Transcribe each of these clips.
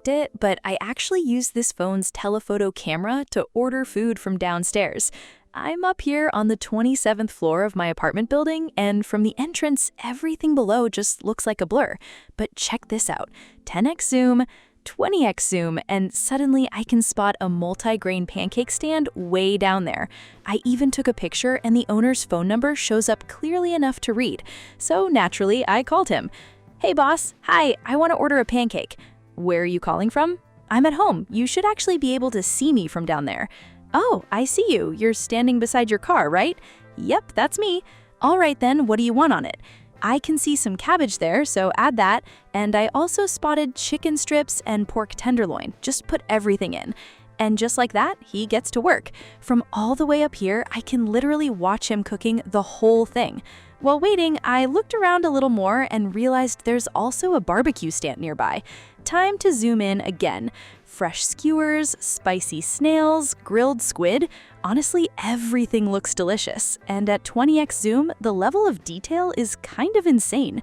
expect it, but I actually used this phone's telephoto camera to order food from downstairs. I'm up here on the 27th floor of my apartment building, and from the entrance, everything below just looks like a blur. But check this out, 10x zoom, 20x zoom, and suddenly I can spot a multi-grain pancake stand way down there. I even took a picture and the owner's phone number shows up clearly enough to read. So naturally, I called him. "Hey boss, hi, I want to order a pancake." "Where are you calling from?" "I'm at home. You should actually be able to see me from down there." "Oh, I see you. You're standing beside your car, right?" "Yep, that's me." "All right then, what do you want on it?" "I can see some cabbage there, so add that. And I also spotted chicken strips and pork tenderloin. Just put everything in." And just like that, he gets to work. From all the way up here, I can literally watch him cooking the whole thing. While waiting, I looked around a little more and realized there's also a barbecue stand nearby. Time to zoom in again. Fresh skewers, spicy snails, grilled squid. Honestly, everything looks delicious. And at 20x zoom, the level of detail is kind of insane.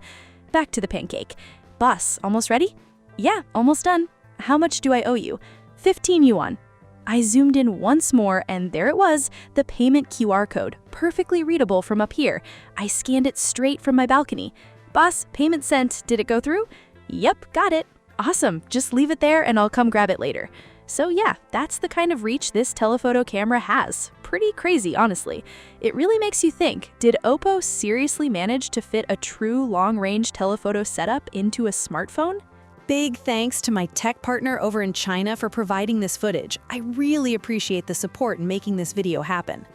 Back to the pancake. "Boss, almost ready?" "Yeah, almost done." "How much do I owe you?" 15 yuan. I zoomed in once more and there it was, the payment QR code, perfectly readable from up here. I scanned it straight from my balcony. "Boss, payment sent. Did it go through?" "Yep, got it." "Awesome, just leave it there and I'll come grab it later." So yeah, that's the kind of reach this telephoto camera has. Pretty crazy, honestly. It really makes you think, did OPPO seriously manage to fit a true long-range telephoto setup into a smartphone? Big thanks to my tech partner over in China for providing this footage. I really appreciate the support in making this video happen.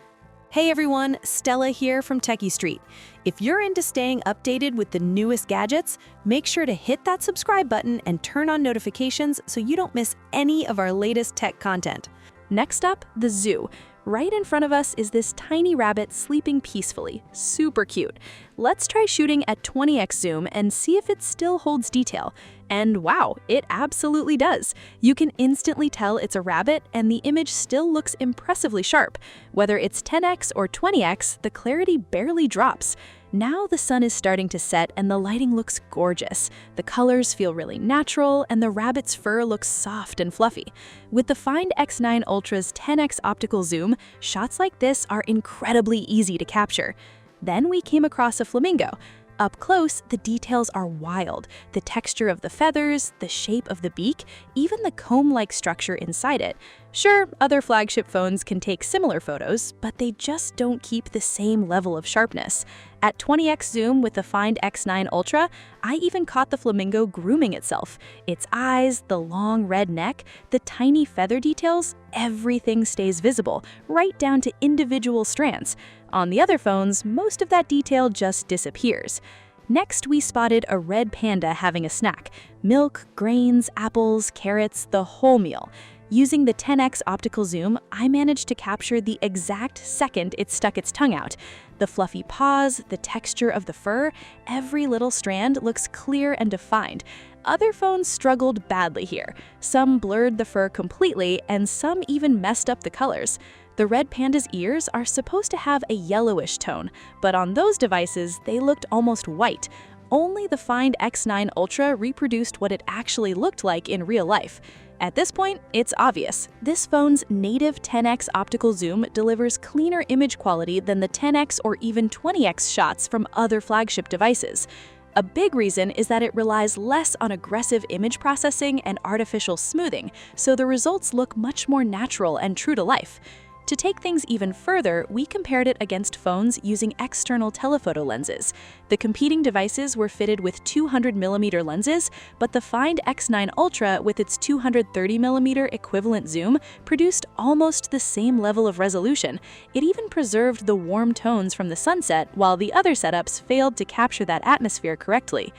Hey everyone, Stella here from techiestreet. If you're into staying updated with the newest gadgets, make sure to hit that subscribe button and turn on notifications so you don't miss any of our latest tech content. Next up, the zoo. Right in front of us is this tiny rabbit sleeping peacefully. Super cute. Let's try shooting at 20x zoom and see if it still holds detail. And wow, it absolutely does. You can instantly tell it's a rabbit and the image still looks impressively sharp. Whether it's 10x or 20x, the clarity barely drops. Now the sun is starting to set and the lighting looks gorgeous. The colors feel really natural and the rabbit's fur looks soft and fluffy. With the Find X9 Ultra's 10x optical zoom, shots like this are incredibly easy to capture. Then we came across a flamingo. Up close, the details are wild. The texture of the feathers, the shape of the beak, even the comb-like structure inside it. Sure, other flagship phones can take similar photos, but they just don't keep the same level of sharpness. At 20x zoom with the Find X9 Ultra, I even caught the flamingo grooming itself. Its eyes, the long red neck, the tiny feather details, everything stays visible, right down to individual strands. On the other phones, most of that detail just disappears. Next, we spotted a red panda having a snack. Milk, grains, apples, carrots, the whole meal. Using the 10x optical zoom, I managed to capture the exact second it stuck its tongue out. The fluffy paws, the texture of the fur, every little strand looks clear and defined. Other phones struggled badly here. Some blurred the fur completely, and some even messed up the colors. The red panda's ears are supposed to have a yellowish tone, but on those devices, they looked almost white. Only the Find X9 Ultra reproduced what it actually looked like in real life. At this point, it's obvious. This phone's native 10x optical zoom delivers cleaner image quality than the 10x or even 20x shots from other flagship devices. A big reason is that it relies less on aggressive image processing and artificial smoothing, so the results look much more natural and true to life. To take things even further, we compared it against phones using external telephoto lenses. The competing devices were fitted with 200mm lenses, but the Find X9 Ultra with its 230mm equivalent zoom produced almost the same level of resolution. It even preserved the warm tones from the sunset, while the other setups failed to capture that atmosphere correctly.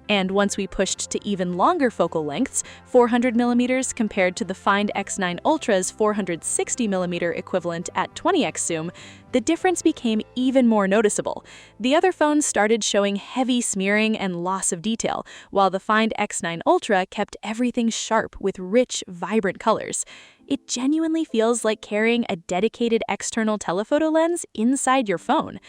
And once we pushed to even longer focal lengths, 400mm compared to the Find X9 Ultra's 460mm equivalent at 20x zoom, the difference became even more noticeable. The other phones started showing heavy smearing and loss of detail, while the Find X9 Ultra kept everything sharp with rich, vibrant colors. It genuinely feels like carrying a dedicated external telephoto lens inside your phone.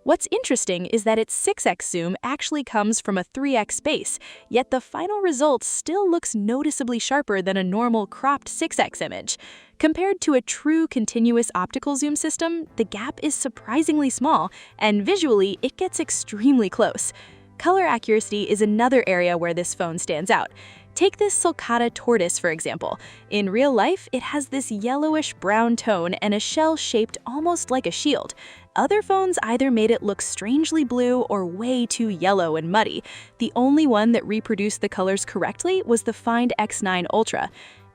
What's interesting is that its 6x zoom actually comes from a 3x base, yet the final result still looks noticeably sharper than a normal cropped 6x image. Compared to a true continuous optical zoom system, the gap is surprisingly small, and visually, it gets extremely close. Color accuracy is another area where this phone stands out. Take this sulcata tortoise, for example. In real life, it has this yellowish-brown tone and a shell shaped almost like a shield. Other phones either made it look strangely blue or way too yellow and muddy. The only one that reproduced the colors correctly was the Find X9 Ultra.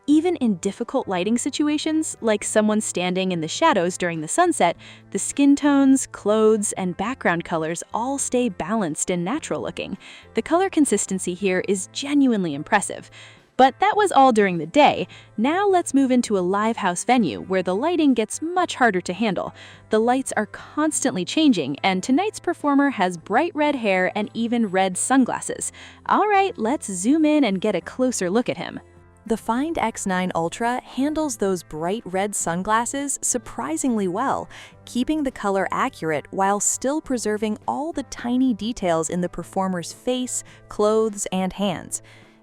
Even in difficult lighting situations, like someone standing in the shadows during the sunset, the skin tones, clothes, and background colors all stay balanced and natural looking. The color consistency here is genuinely impressive. But that was all during the day. Now let's move into a live house venue where the lighting gets much harder to handle. The lights are constantly changing, and tonight's performer has bright red hair and even red sunglasses. All right, let's zoom in and get a closer look at him. The Find X9 Ultra handles those bright red sunglasses surprisingly well, keeping the color accurate while still preserving all the tiny details in the performer's face, clothes, and hands.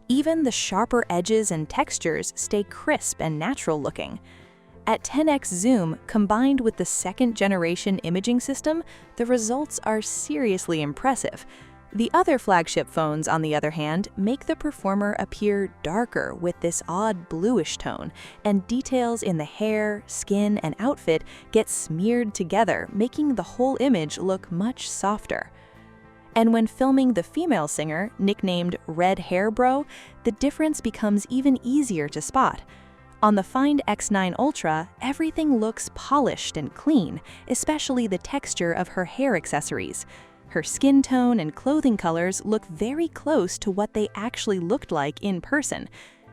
Even the sharper edges and textures stay crisp and natural looking. At 10x zoom, combined with the second-generation imaging system, the results are seriously impressive. The other flagship phones, on the other hand, make the performer appear darker with this odd bluish tone, and details in the hair, skin, and outfit get smeared together, making the whole image look much softer. And when filming the female singer, nicknamed Red Hair Bro, the difference becomes even easier to spot. On the Find X9 Ultra, everything looks polished and clean, especially the texture of her hair accessories. Her skin tone and clothing colors look very close to what they actually looked like in person.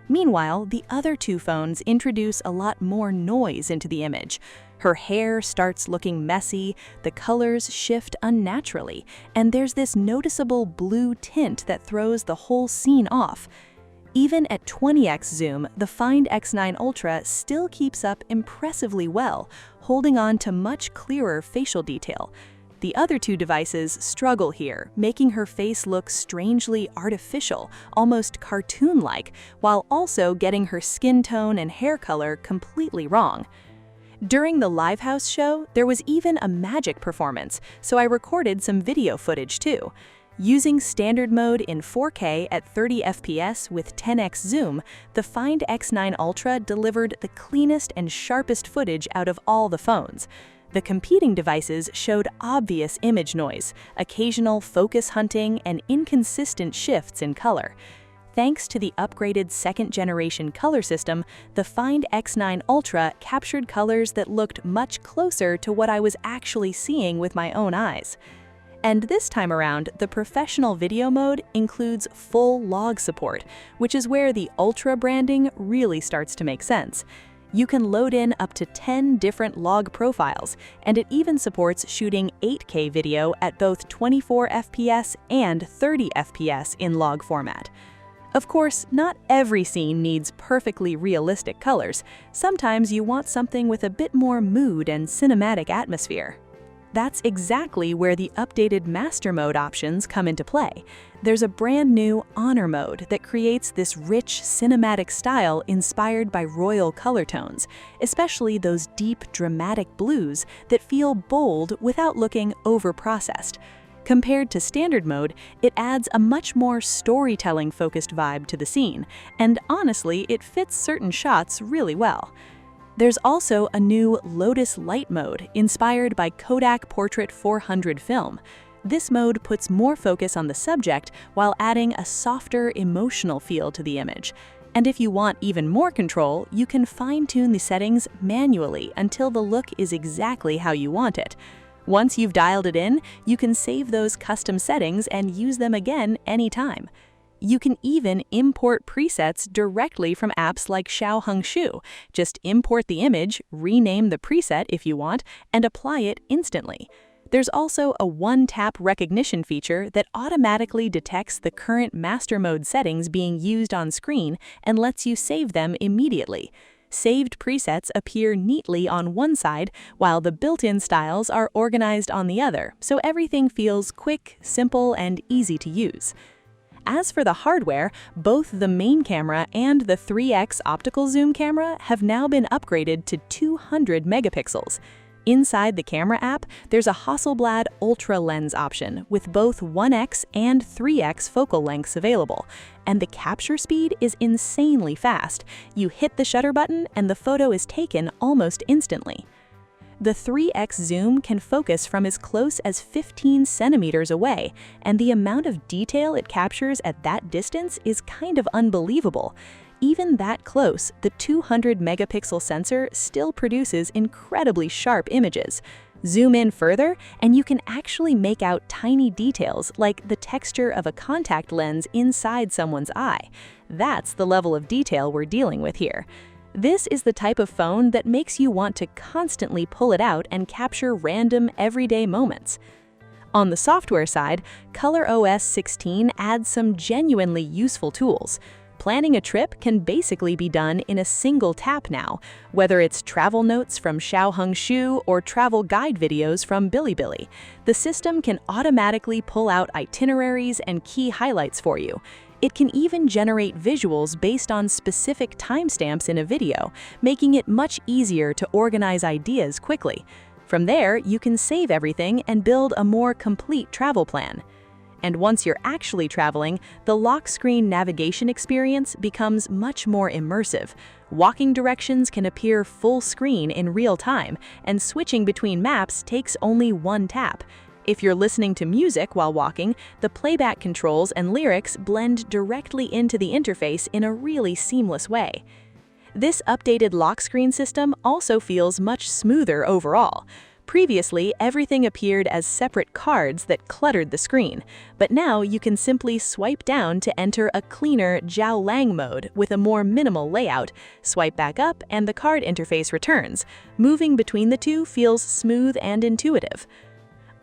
Meanwhile, the other two phones introduce a lot more noise into the image. Her hair starts looking messy, the colors shift unnaturally, and there's this noticeable blue tint that throws the whole scene off. Even at 20x zoom, the Find X9 Ultra still keeps up impressively well, holding on to much clearer facial detail. The other two devices struggle here, making her face look strangely artificial, almost cartoon-like, while also getting her skin tone and hair color completely wrong. During the Live House show, there was even a magic performance, so I recorded some video footage too. Using standard mode in 4K at 30 FPS with 10x zoom, the Find X9 Ultra delivered the cleanest and sharpest footage out of all the phones. The competing devices showed obvious image noise, occasional focus hunting, and inconsistent shifts in color. Thanks to the upgraded second-generation color system, the Find X9 Ultra captured colors that looked much closer to what I was actually seeing with my own eyes. And this time around, the professional video mode includes full log support, which is where the Ultra branding really starts to make sense. You can load in up to 10 different log profiles, and it even supports shooting 8K video at both 24 FPS and 30 FPS in log format. Of course, not every scene needs perfectly realistic colors. Sometimes you want something with a bit more mood and cinematic atmosphere. That's exactly where the updated Master Mode options come into play. There's a brand new Honor Mode that creates this rich cinematic style inspired by royal color tones, especially those deep, dramatic blues that feel bold without looking over-processed. Compared to Standard Mode, it adds a much more storytelling-focused vibe to the scene, and honestly, it fits certain shots really well. There's also a new Lotus Light mode inspired by Kodak Portrait 400 film. This mode puts more focus on the subject while adding a softer, emotional feel to the image. And if you want even more control, you can fine-tune the settings manually until the look is exactly how you want it. Once you've dialed it in, you can save those custom settings and use them again anytime. You can even import presets directly from apps like Xiaohongshu. Just import the image, rename the preset if you want, and apply it instantly. There's also a one-tap recognition feature that automatically detects the current master mode settings being used on screen and lets you save them immediately. Saved presets appear neatly on one side, while the built-in styles are organized on the other, so everything feels quick, simple, and easy to use. As for the hardware, both the main camera and the 3x optical zoom camera have now been upgraded to 200 megapixels. Inside the camera app, there's a Hasselblad Ultra lens option with both 1x and 3x focal lengths available, and the capture speed is insanely fast. You hit the shutter button and the photo is taken almost instantly. The 3x zoom can focus from as close as 15 centimeters away, and the amount of detail it captures at that distance is kind of unbelievable. Even that close, the 200 megapixel sensor still produces incredibly sharp images. Zoom in further, and you can actually make out tiny details like the texture of a contact lens inside someone's eye. That's the level of detail we're dealing with here. This is the type of phone that makes you want to constantly pull it out and capture random, everyday moments. On the software side, ColorOS 16 adds some genuinely useful tools. Planning a trip can basically be done in a single tap now, whether it's travel notes from Xiaoheng Shu or travel guide videos from Bilibili. The system can automatically pull out itineraries and key highlights for you. It can even generate visuals based on specific timestamps in a video, making it much easier to organize ideas quickly. From there, you can save everything and build a more complete travel plan. And once you're actually traveling, the lock screen navigation experience becomes much more immersive. Walking directions can appear full screen in real time, and switching between maps takes only one tap. If you're listening to music while walking, the playback controls and lyrics blend directly into the interface in a really seamless way. This updated lock screen system also feels much smoother overall. Previously, everything appeared as separate cards that cluttered the screen, but now you can simply swipe down to enter a cleaner Zhao Lang mode with a more minimal layout, swipe back up, and the card interface returns. Moving between the two feels smooth and intuitive.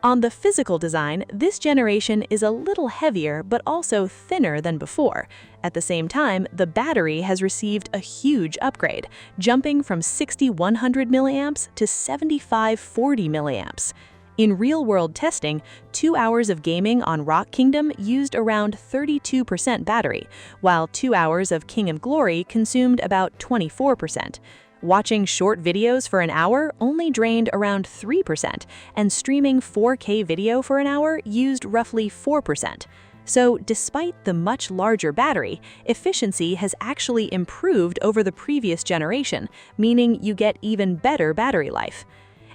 On the physical design, this generation is a little heavier but also thinner than before. At the same time, the battery has received a huge upgrade, jumping from 6,100 mAh to 7,540 mAh. In real-world testing, 2 hours of gaming on Rock Kingdom used around 32% battery, while 2 hours of King of Glory consumed about 24%. Watching short videos for an hour only drained around 3%, and streaming 4K video for an hour used roughly 4%. So, despite the much larger battery, efficiency has actually improved over the previous generation, meaning you get even better battery life.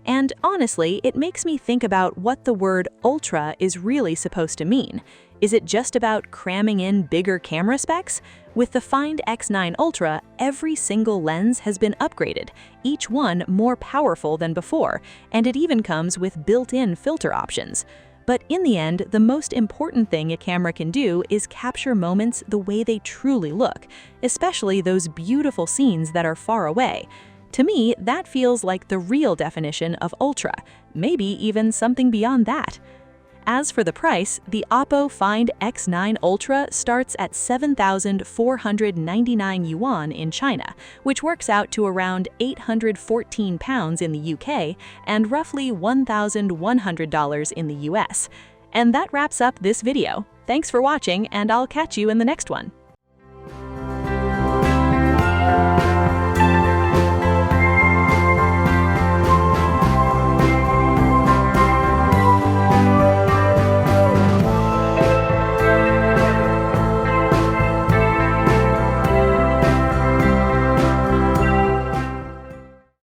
And honestly, it makes me think about what the word Ultra is really supposed to mean. Is it just about cramming in bigger camera specs? With the Find X9 Ultra, every single lens has been upgraded, each one more powerful than before, and it even comes with built-in filter options. But in the end, the most important thing a camera can do is capture moments the way they truly look, especially those beautiful scenes that are far away. To me, that feels like the real definition of Ultra, maybe even something beyond that. As for the price, the OPPO Find X9 Ultra starts at 7,499 yuan in China, which works out to around £814 in the UK and roughly $1,100 in the US. And that wraps up this video. Thanks for watching, and I'll catch you in the next one.